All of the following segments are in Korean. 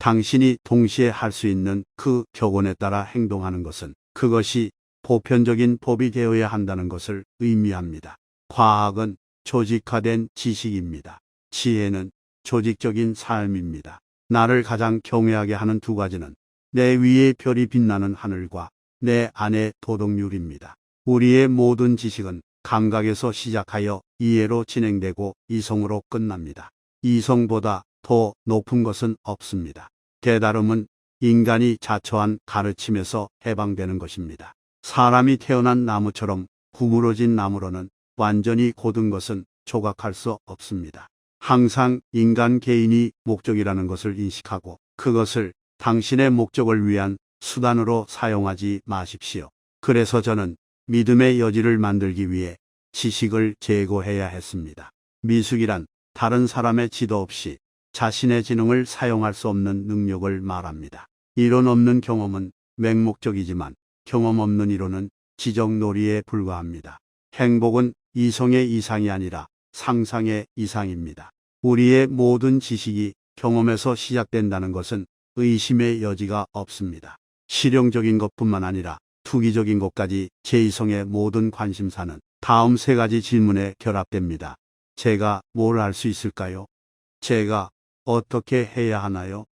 당신이 동시에 할 수 있는 그 격언에 따라 행동하는 것은 그것이 보편적인 법이 되어야 한다는 것을 의미합니다. 과학은 조직화된 지식입니다. 지혜는 조직적인 삶입니다. 나를 가장 경외하게 하는 두 가지는 내 위에 별이 빛나는 하늘과 내 안의 도덕률입니다. 우리의 모든 지식은 감각에서 시작하여 이해로 진행되고 이성으로 끝납니다. 이성보다 더 높은 것은 없습니다. 깨달음은 인간이 자초한 가르침에서 해방되는 것입니다. 사람이 태어난 나무처럼 구부러진 나무로는 완전히 곧은 것은 조각할 수 없습니다. 항상 인간 개인이 목적이라는 것을 인식하고 그것을 당신의 목적을 위한 수단으로 사용하지 마십시오. 그래서 저는 믿음의 여지를 만들기 위해 지식을 제고해야 했습니다. 미숙이란 다른 사람의 지도 없이 자신의 지능을 사용할 수 없는 능력을 말합니다. 이론 없는 경험은 맹목적이지만 경험 없는 이론은 지적놀이에 불과합니다. 행복은 이성의 이상이 아니라 상상의 이상입니다. 우리의 모든 지식이 경험에서 시작된다는 것은 의심의 여지가 없습니다. 실용적인 것뿐만 아니라 투기적인 것까지 제 이성의 모든 관심사는 다음 세 가지 질문에 결합됩니다. 제가 뭘 할 수 있을까요? 제가 어떻게 해야 하나요?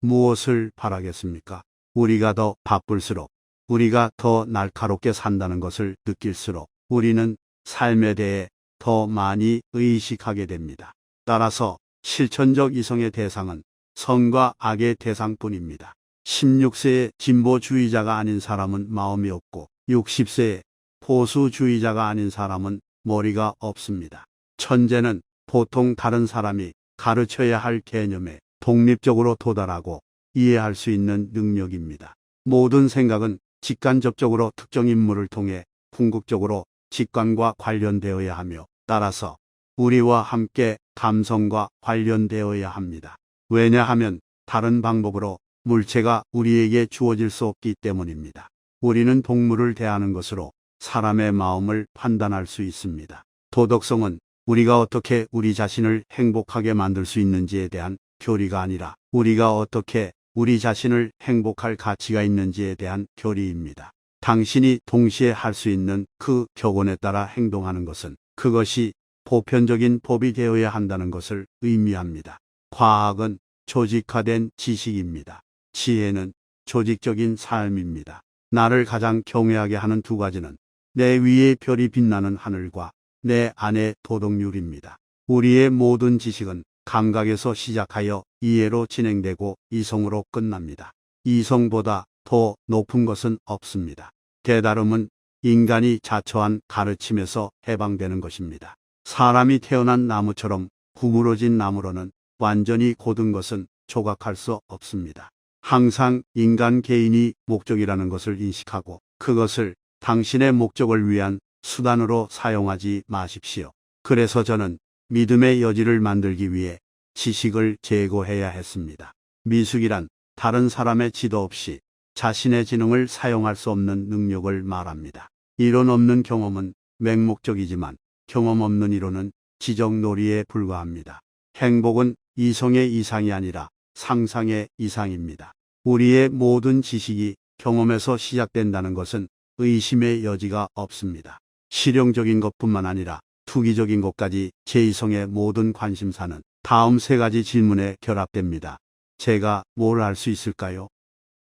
무엇을 바라겠습니까? 우리가 더 바쁠수록, 우리가 더 날카롭게 산다는 것을 느낄수록 우리는 삶에 대해 더 많이 의식하게 됩니다. 따라서 실천적 이성의 대상은 선과 악의 대상뿐입니다. 16세의 진보주의자가 아닌 사람은 마음이 없고 60세의 보수주의자가 아닌 사람은 머리가 없습니다. 천재는 보통 다른 사람이 가르쳐야 할 개념에 독립적으로 도달하고 이해할 수 있는 능력입니다. 모든 생각은 직간접적으로 특정 인물을 통해 궁극적으로 직관과 관련되어야 하며 따라서 우리와 함께 감성과 관련되어야 합니다. 왜냐하면 다른 방법으로 물체가 우리에게 주어질 수 없기 때문입니다. 우리는 동물을 대하는 것으로 사람의 마음을 판단할 수 있습니다. 도덕성은 우리가 어떻게 우리 자신을 행복하게 만들 수 있는지에 대한 교리가 아니라 우리가 어떻게 우리 자신을 행복할 가치가 있는지에 대한 교리입니다. 당신이 동시에 할 수 있는 그 격언에 따라 행동하는 것은 그것이 보편적인 법이 되어야 한다는 것을 의미합니다. 과학은 조직화된 지식입니다. 지혜는 조직적인 삶입니다. 나를 가장 경외하게 하는 두 가지는 내 위에 별이 빛나는 하늘과 내 안의 도덕률입니다. 우리의 모든 지식은 감각에서 시작하여 이해로 진행되고 이성으로 끝납니다. 이성보다 더 높은 것은 없습니다. 깨달음은 인간이 자초한 가르침에서 해방되는 것입니다. 사람이 태어난 나무처럼 구부러진 나무로는 완전히 곧은 것은 조각할 수 없습니다. 항상 인간 개인이 목적이라는 것을 인식하고 그것을 당신의 목적을 위한 수단으로 사용하지 마십시오. 그래서 저는 믿음의 여지를 만들기 위해 지식을 제고해야 했습니다. 미숙이란 다른 사람의 지도 없이 자신의 지능을 사용할 수 없는 능력을 말합니다. 이론 없는 경험은 맹목적이지만 경험 없는 이론은 지적놀이에 불과합니다. 행복은 이성의 이상이 아니라 상상의 이상입니다. 우리의 모든 지식이 경험에서 시작된다는 것은 의심의 여지가 없습니다. 실용적인 것뿐만 아니라 투기적인 것까지 제 이성의 모든 관심사는 다음 세 가지 질문에 결합됩니다. 제가 뭘 할 수 있을까요?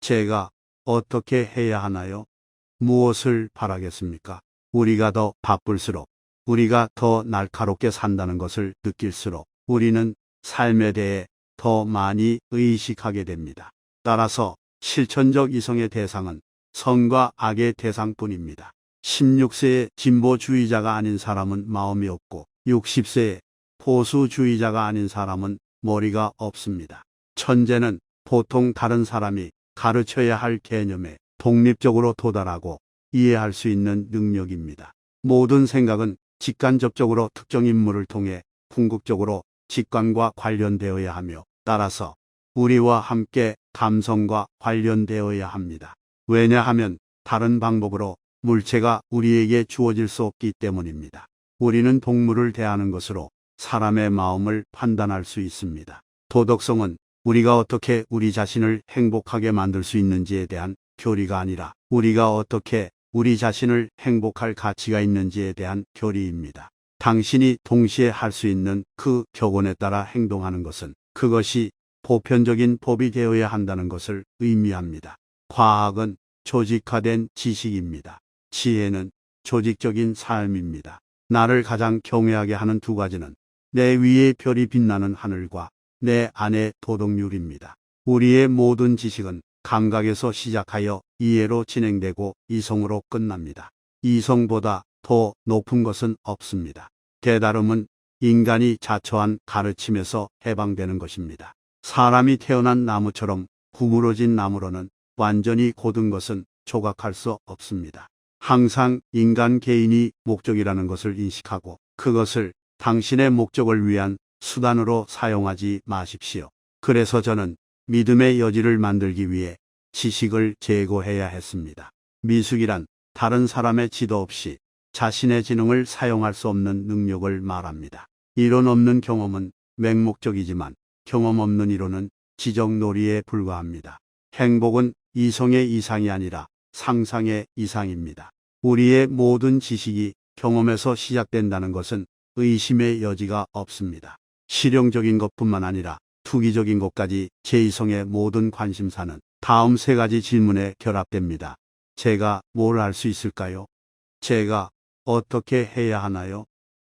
제가 어떻게 해야 하나요? 무엇을 바라겠습니까? 우리가 더 바쁠수록, 우리가 더 날카롭게 산다는 것을 느낄수록 우리는 삶에 대해 더 많이 의식하게 됩니다. 따라서 실천적 이성의 대상은 선과 악의 대상뿐입니다. 16세의 진보주의자가 아닌 사람은 마음이 없고 60세의 보수주의자가 아닌 사람은 머리가 없습니다. 천재는 보통 다른 사람이 가르쳐야 할 개념에 독립적으로 도달하고 이해할 수 있는 능력입니다. 모든 생각은 직간접적으로 특정 인물을 통해 궁극적으로 직관과 관련되어야 하며 따라서 우리와 함께 감성과 관련되어야 합니다. 왜냐하면 다른 방법으로 물체가 우리에게 주어질 수 없기 때문입니다. 우리는 동물을 대하는 것으로 사람의 마음을 판단할 수 있습니다. 도덕성은 우리가 어떻게 우리 자신을 행복하게 만들 수 있는지에 대한 교리가 아니라 우리가 어떻게 우리 자신을 행복할 가치가 있는지에 대한 교리입니다. 당신이 동시에 할 수 있는 그 격언에 따라 행동하는 것은 그것이 보편적인 법이 되어야 한다는 것을 의미합니다. 과학은 조직화된 지식입니다. 지혜는 조직적인 삶입니다. 나를 가장 경외하게 하는 두 가지는 내 위에 별이 빛나는 하늘과 내 안의 도덕률입니다. 우리의 모든 지식은 감각에서 시작하여 이해로 진행되고 이성으로 끝납니다. 이성보다 더 높은 것은 없습니다. 깨달음은 인간이 자초한 가르침에서 해방되는 것입니다. 사람이 태어난 나무처럼 구부러진 나무로는 완전히 곧은 것은 조각할 수 없습니다. 항상 인간 개인이 목적이라는 것을 인식하고 그것을 당신의 목적을 위한 수단으로 사용하지 마십시오. 그래서 저는 믿음의 여지를 만들기 위해 지식을 제고해야 했습니다. 미숙이란 다른 사람의 지도 없이 자신의 지능을 사용할 수 없는 능력을 말합니다. 이론 없는 경험은 맹목적이지만 경험 없는 이론은 지적놀이에 불과합니다. 행복은 이성의 이상이 아니라 상상의 이상입니다. 우리의 모든 지식이 경험에서 시작된다는 것은 의심의 여지가 없습니다. 실용적인 것뿐만 아니라 투기적인 것까지 제2성의 모든 관심사는 다음 세 가지 질문에 결합됩니다. 제가 뭘 할 수 있을까요? 제가 어떻게 해야 하나요?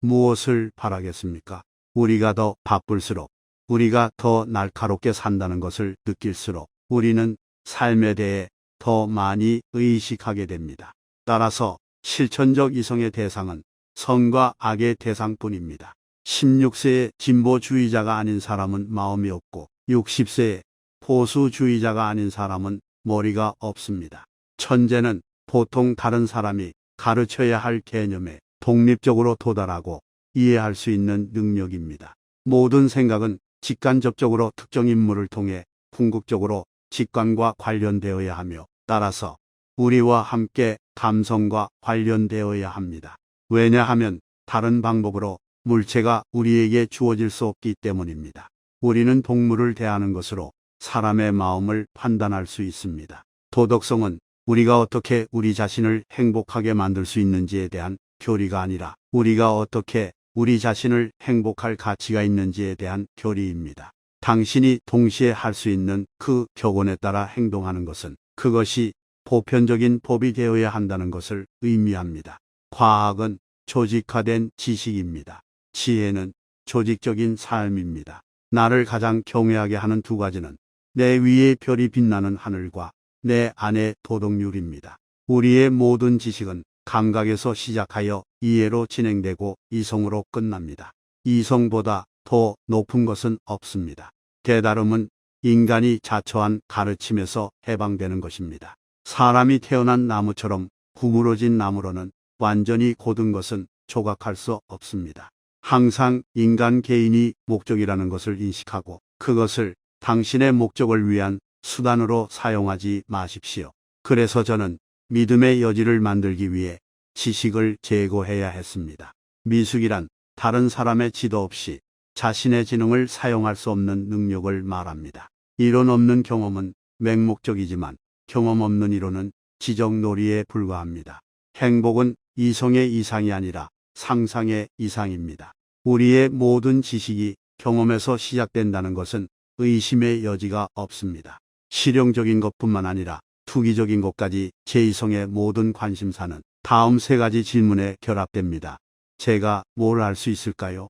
무엇을 바라겠습니까? 우리가 더 바쁠수록, 우리가 더 날카롭게 산다는 것을 느낄수록 우리는 삶에 대해 더 많이 의식하게 됩니다. 따라서 실천적 이성의 대상은 선과 악의 대상뿐입니다. 16세의 진보주의자가 아닌 사람은 마음이 없고 60세의 보수주의자가 아닌 사람은 머리가 없습니다. 천재는 보통 다른 사람이 가르쳐야 할 개념에 독립적으로 도달하고 이해할 수 있는 능력입니다. 모든 생각은 직간접적으로 특정 인물을 통해 궁극적으로 직관과 관련되어야 하며 따라서 우리와 함께 감성과 관련되어야 합니다. 왜냐하면 다른 방법으로 물체가 우리에게 주어질 수 없기 때문입니다. 우리는 동물을 대하는 것으로 사람의 마음을 판단할 수 있습니다. 도덕성은 우리가 어떻게 우리 자신을 행복하게 만들 수 있는지에 대한 교리가 아니라 우리가 어떻게 우리 자신을 행복할 가치가 있는지에 대한 교리입니다. 당신이 동시에 할 수 있는 그 격언에 따라 행동하는 것은 그것이 보편적인 법이 되어야 한다는 것을 의미합니다. 과학은 조직화된 지식입니다. 지혜는 조직적인 삶입니다. 나를 가장 경외하게 하는 두 가지는 내 위에 별이 빛나는 하늘과 내 안의 도덕률입니다. 우리의 모든 지식은 감각에서 시작하여 이해로 진행되고 이성으로 끝납니다. 이성보다 더 높은 것은 없습니다. 깨달음은 인간이 자초한 가르침에서 해방되는 것입니다. 사람이 태어난 나무처럼 구부러진 나무로는 완전히 곧은 것은 조각할 수 없습니다. 항상 인간 개인이 목적이라는 것을 인식하고 그것을 당신의 목적을 위한 수단으로 사용하지 마십시오. 그래서 저는 믿음의 여지를 만들기 위해 지식을 제고해야 했습니다. 미숙이란 다른 사람의 지도 없이 자신의 지능을 사용할 수 없는 능력을 말합니다. 이론 없는 경험은 맹목적이지만 경험 없는 이론은 지적놀이에 불과합니다. 행복은 이성의 이상이 아니라 상상의 이상입니다. 우리의 모든 지식이 경험에서 시작된다는 것은 의심의 여지가 없습니다. 실용적인 것뿐만 아니라 투기적인 것까지 제2성의 모든 관심사는 다음 세 가지 질문에 결합됩니다. 제가 뭘 할 수 있을까요?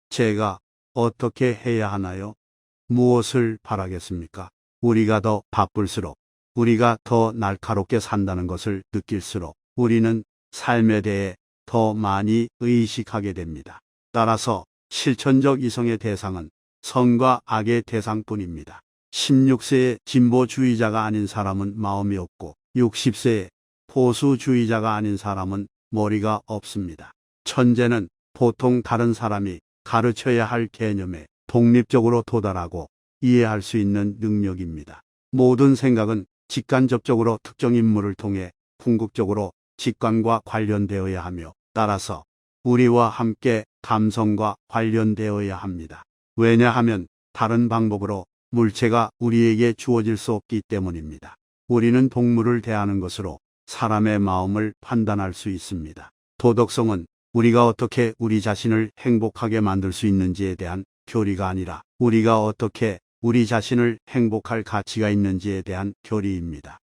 제가 어떻게 해야 하나요? 무엇을 바라겠습니까? 우리가 더 바쁠수록, 우리가 더 날카롭게 산다는 것을 느낄수록 우리는 삶에 대해 더 많이 의식하게 됩니다. 따라서 실천적 이성의 대상은 선과 악의 대상뿐입니다. 16세의 진보주의자가 아닌 사람은 마음이 없고 60세의 보수주의자가 아닌 사람은 머리가 없습니다. 천재는 보통 다른 사람이 가르쳐야 할 개념에 독립적으로 도달하고 이해할 수 있는 능력입니다. 모든 생각은 직간접적으로 특정 인물을 통해 궁극적으로 직관과 관련되어야 하며 따라서 우리와 함께 감성과 관련되어야 합니다. 왜냐하면 다른 방법으로 물체가 우리에게 주어질 수 없기 때문입니다. 우리는 동물을 대하는 것으로 사람의 마음을 판단할 수 있습니다. 도덕성은 우리가 어떻게 우리 자신을 행복하게 만들 수 있는지에 대한 교리가 아니라 우리가 어떻게 우리 자신을 행복할 가치가 있는지에 대한 교리입니다.